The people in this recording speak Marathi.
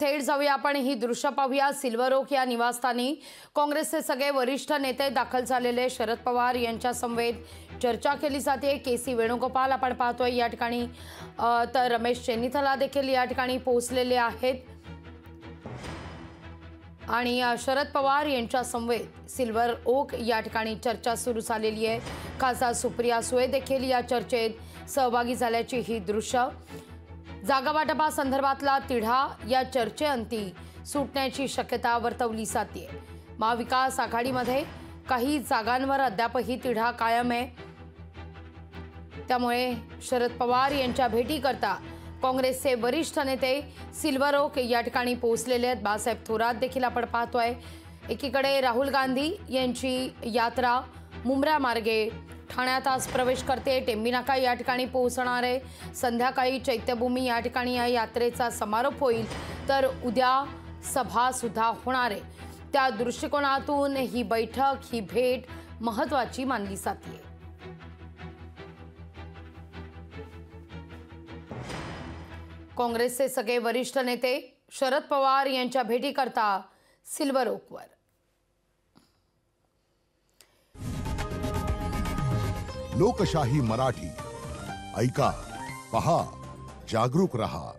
थेट जाऊया आपण ही दृश्य पाहूया। सिल्वर ओक या निवासस्थानी काँग्रेसचे सगळे वरिष्ठ नेते दाखल झालेले शरद पवार यांच्या समवेत चर्चा केली जाते। केसी वेणुगोपाल आपण पाहतोय या ठिकाणी, तर रमेश चेन्नीथला देखील या ठिकाणी पोहोचलेले आहेत आणि शरद पवार यांच्या समवेत सिल्वर ओक या ठिकाणी चर्चा सुरू झालेली आहे। खासदार सुप्रिया सुळे देखील या चर्चेत सहभागी झाल्याची ही दृश्य। जागा वाटपासंदर्भातला तिढा या चर्चेअंती सुटण्याची शक्यता वर्तवली जाते। महाविकास आघाडीमध्ये काही जागांवर अद्यापही तिढा कायम आहे, त्यामुळे शरद पवार यांच्या भेटीकरता काँग्रेसचे वरिष्ठ नेते सिल्वर ओक या ठिकाणी पोहोचलेले आहेत। बाळासाहेब थोरात देखील आपण पाहतोय। एकीकडे राहुल गांधी यांची यात्रा मुंब्रा मार्गे ठाण्यात आज प्रवेश करते। टेंबीनाका या ठिकाणी पोहोचणार आहे। संध्याकाळी चैत्यभूमी या ठिकाणी या यात्रेचा समारोप होईल, तर उद्या सभा सुद्धा होणार आहे। त्या दृष्टिकोनातून ही बैठक, ही भेट महत्त्वाची मानली जाते। काँग्रेसचे सगळे वरिष्ठ नेते शरद पवार यांच्या भेटीकरता सिल्वर ओकवर। लोकशाही मराठी ऐका, पहा, जागरूक रहा।